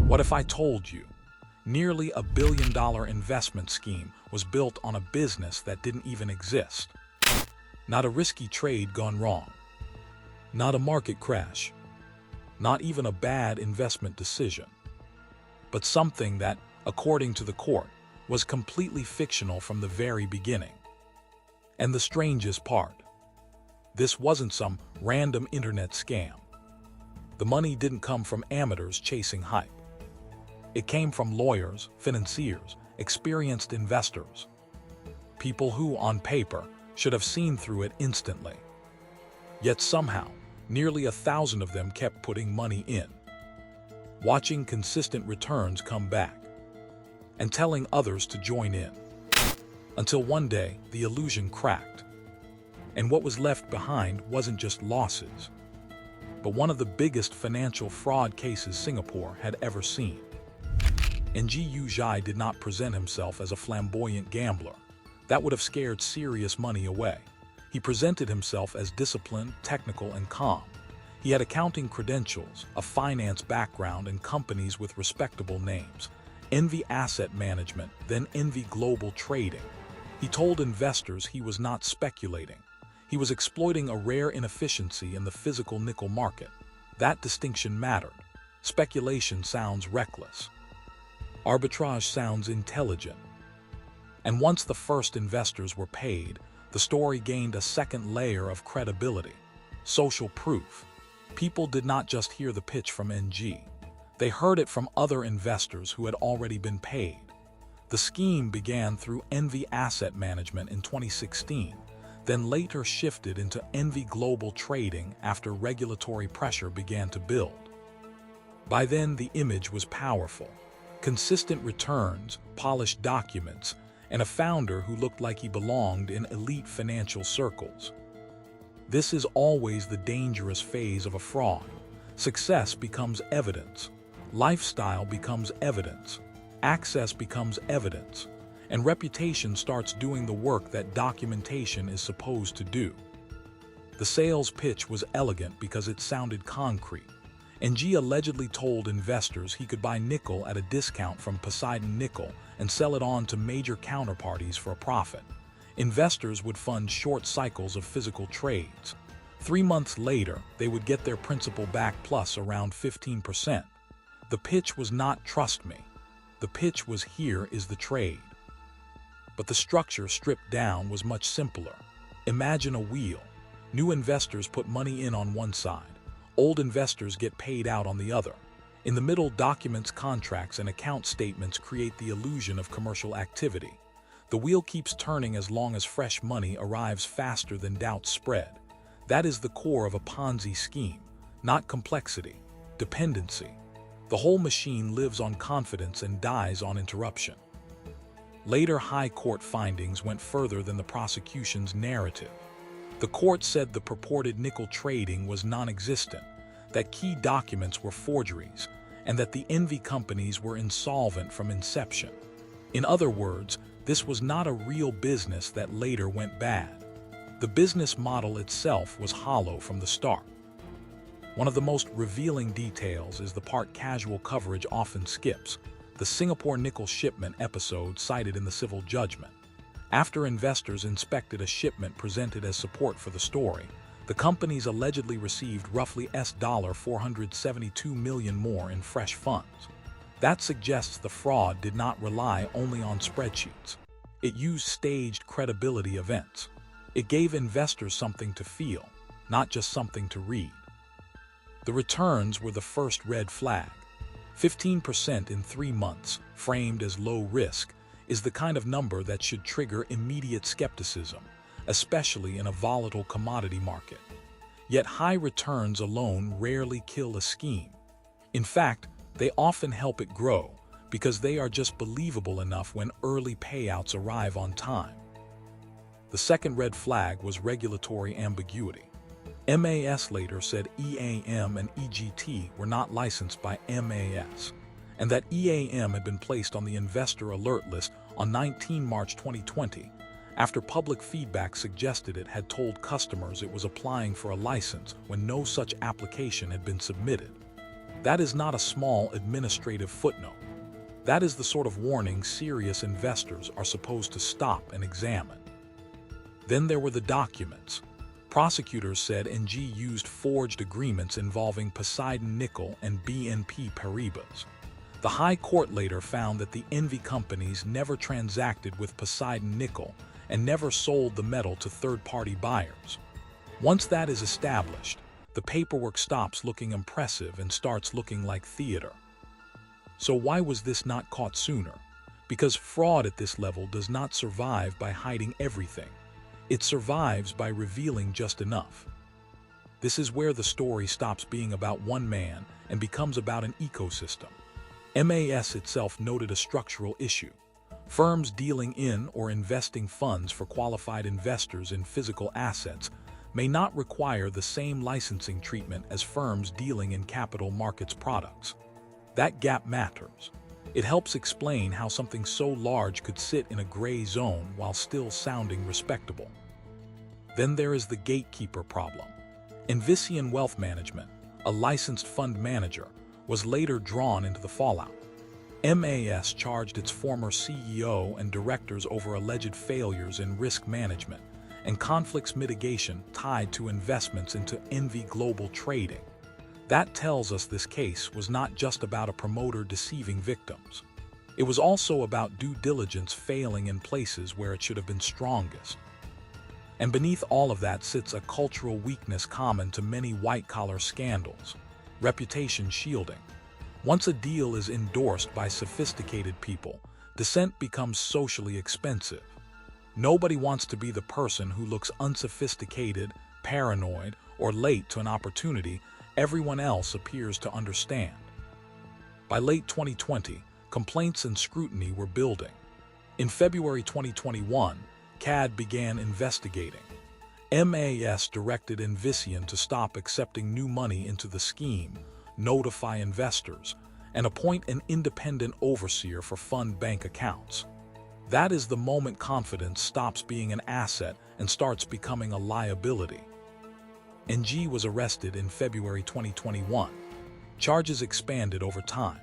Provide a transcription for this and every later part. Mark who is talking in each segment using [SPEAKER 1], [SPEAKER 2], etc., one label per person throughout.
[SPEAKER 1] What if I told you nearly $1 billion investment scheme was built on a business that didn't even exist? Not a risky trade gone wrong, not a market crash, not even a bad investment decision, but something that, according to the court, was completely fictional from the very beginning. And the strangest part, this wasn't some random internet scam. The money didn't come from amateurs chasing hype. It came from lawyers, financiers, experienced investors, people who, on paper, should have seen through it instantly. Yet somehow, nearly 1,000 of them kept putting money in, watching consistent returns come back, and telling others to join in. Until one day, the illusion cracked. And what was left behind wasn't just losses, but one of the biggest financial fraud cases Singapore had ever seen. Ng Zhai did not present himself as a flamboyant gambler. That would have scared serious money away. He presented himself as disciplined, technical, and calm. He had accounting credentials, a finance background, and companies with respectable names. Envy Asset Management, then Envy Global Trading. He told investors he was not speculating. He was exploiting a rare inefficiency in the physical nickel market. That distinction mattered. Speculation sounds reckless. Arbitrage sounds intelligent. And once the first investors were paid, the story gained a second layer of credibility. Social proof. People did not just hear the pitch from NG. They heard it from other investors who had already been paid. The scheme began through Envy Asset Management in 2016, then later shifted into Envy Global Trading after regulatory pressure began to build. By then, the image was powerful. Consistent returns, polished documents, and a founder who looked like he belonged in elite financial circles. This is always the dangerous phase of a fraud. Success becomes evidence. Lifestyle becomes evidence. Access becomes evidence. And reputation starts doing the work that documentation is supposed to do. The sales pitch was elegant because it sounded concrete. Ng allegedly told investors he could buy nickel at a discount from Poseidon Nickel and sell it on to major counterparties for a profit. Investors would fund short cycles of physical trades. 3 months later, they would get their principal back plus around 15%. The pitch was not "trust me." The pitch was "here is the trade." But the structure stripped down was much simpler. Imagine a wheel. New investors put money in on one side. Old investors get paid out on the other. In the middle, documents, contracts, and account statements create the illusion of commercial activity. The wheel keeps turning as long as fresh money arrives faster than doubts spread. That is the core of a Ponzi scheme, not complexity, dependency. The whole machine lives on confidence and dies on interruption. Later high court findings went further than the prosecution's narrative. The court said the purported nickel trading was non-existent, that key documents were forgeries, and that the Envy companies were insolvent from inception. In other words, this was not a real business that later went bad. The business model itself was hollow from the start. One of the most revealing details is the part casual coverage often skips: the Singapore nickel shipment episode cited in the civil judgment. After investors inspected a shipment presented as support for the story, the companies allegedly received roughly $472 million more in fresh funds. That suggests the fraud did not rely only on spreadsheets. It used staged credibility events. It gave investors something to feel, not just something to read. The returns were the first red flag. 15% in 3 months, framed as low risk, is the kind of number that should trigger immediate skepticism, especially in a volatile commodity market. Yet high returns alone rarely kill a scheme. In fact, they often help it grow because they are just believable enough when early payouts arrive on time. The second red flag was regulatory ambiguity. MAS later said EAM and EGT were not licensed by MAS, and that EAM had been placed on the investor alert list on 19 March 2020, after public feedback suggested it had told customers it was applying for a license when no such application had been submitted. That is not a small administrative footnote. That is the sort of warning serious investors are supposed to stop and examine. Then there were the documents. Prosecutors said NG used forged agreements involving Poseidon Nickel and BNP Paribas. The High Court later found that the Envy companies never transacted with Poseidon Nickel and never sold the metal to third-party buyers. Once that is established, the paperwork stops looking impressive and starts looking like theater. So why was this not caught sooner? Because fraud at this level does not survive by hiding everything. It survives by revealing just enough. This is where the story stops being about one man and becomes about an ecosystem. MAS itself noted a structural issue. Firms dealing in or investing funds for qualified investors in physical assets may not require the same licensing treatment as firms dealing in capital markets products. That gap matters. It helps explain how something so large could sit in a gray zone while still sounding respectable. Then there is the gatekeeper problem. Envisian Wealth Management, a licensed fund manager, was later drawn into the fallout. MAS charged its former CEO and directors over alleged failures in risk management and conflicts mitigation tied to investments into Envy Global Trading. That tells us this case was not just about a promoter deceiving victims. It was also about due diligence failing in places where it should have been strongest. And beneath all of that sits a cultural weakness common to many white-collar scandals: reputation shielding. Once a deal is endorsed by sophisticated people, dissent becomes socially expensive. Nobody wants to be the person who looks unsophisticated, paranoid, or late to an opportunity everyone else appears to understand. By late 2020, complaints and scrutiny were building. In February 2021, CAD began investigating. MAS directed Envisian to stop accepting new money into the scheme, notify investors, and appoint an independent overseer for fund bank accounts. That is the moment confidence stops being an asset and starts becoming a liability. NG was arrested in February 2021. Charges expanded over time.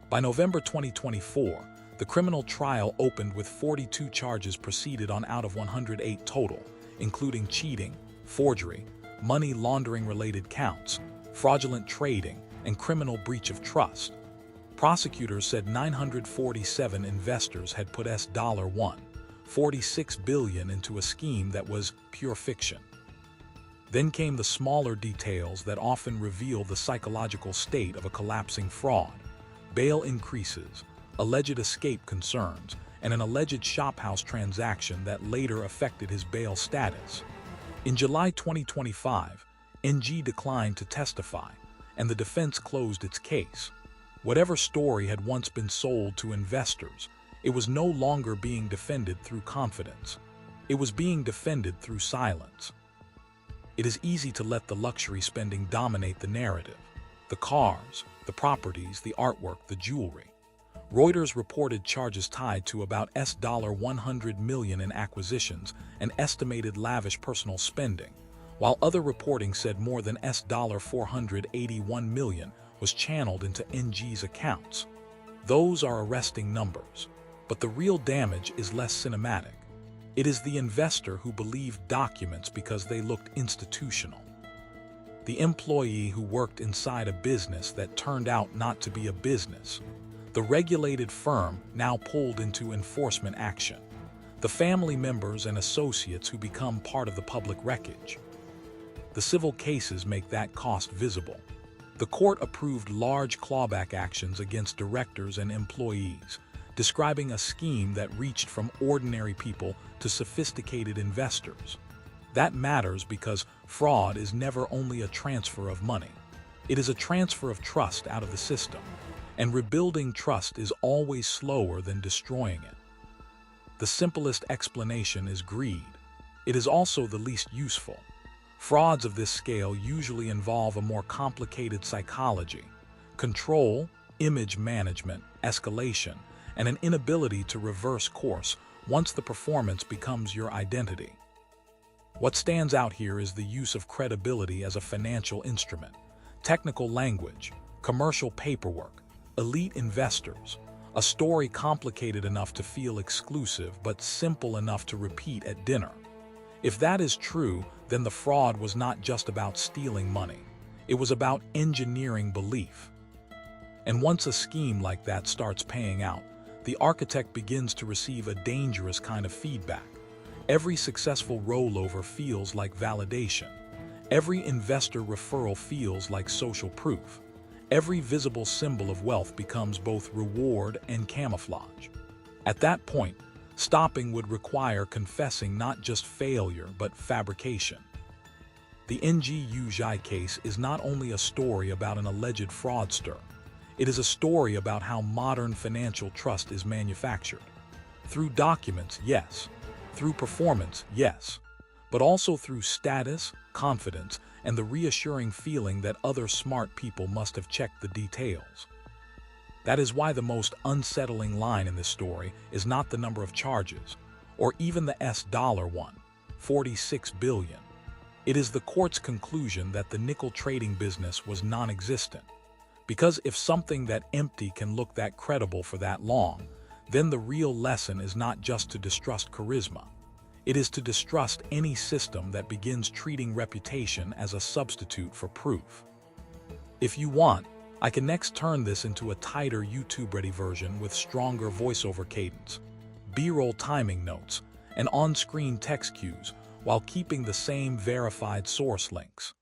[SPEAKER 1] By November 2024, the criminal trial opened with 42 charges proceeded on out of 108 total, including cheating, forgery, money laundering-related counts, fraudulent trading, and criminal breach of trust. Prosecutors said 947 investors had put $1.46 billion into a scheme that was pure fiction. Then came the smaller details that often reveal the psychological state of a collapsing fraud: bail increases, alleged escape concerns, and an alleged shophouse transaction that later affected his bail status. In July 2025, NG declined to testify, and the defense closed its case. Whatever story had once been sold to investors, it was no longer being defended through confidence. It was being defended through silence. It is easy to let the luxury spending dominate the narrative: the cars, the properties, the artwork, the jewelry. Reuters reported charges tied to about $100 million in acquisitions and estimated lavish personal spending, while other reporting said more than $481 million was channeled into NG's accounts. Those are arresting numbers, but the real damage is less cinematic. It is the investor who believed documents because they looked institutional. The employee who worked inside a business that turned out not to be a business. The regulated firm now pulled into enforcement action. The family members and associates who become part of the public wreckage. The civil cases make that cost visible. The court approved large clawback actions against directors and employees, describing a scheme that reached from ordinary people to sophisticated investors. That matters because fraud is never only a transfer of money. It is a transfer of trust out of the system, and rebuilding trust is always slower than destroying it. The simplest explanation is greed. It is also the least useful. Frauds of this scale usually involve a more complicated psychology: control, image management, escalation, and an inability to reverse course once the performance becomes your identity. What stands out here is the use of credibility as a financial instrument. Technical language, commercial paperwork, elite investors, a story complicated enough to feel exclusive but simple enough to repeat at dinner. If that is true, then the fraud was not just about stealing money. It was about engineering belief. And once a scheme like that starts paying out, the architect begins to receive a dangerous kind of feedback. Every successful rollover feels like validation. Every investor referral feels like social proof. Every visible symbol of wealth becomes both reward and camouflage. At that point, stopping would require confessing not just failure but fabrication. The NGU case is not only a story about an alleged fraudster. It is a story about how modern financial trust is manufactured. Through documents, yes. Through performance, yes. But also through status, confidence, and the reassuring feeling that other smart people must have checked the details. That is why the most unsettling line in this story is not the number of charges, or even the $1, 46 billion. It is the court's conclusion that the nickel trading business was non-existent. Because if something that empty can look that credible for that long, then the real lesson is not just to distrust charisma. It is to distrust any system that begins treating reputation as a substitute for proof. If you want, I can next turn this into a tighter YouTube-ready version with stronger voiceover cadence, B-roll timing notes, and on-screen text cues while keeping the same verified source links.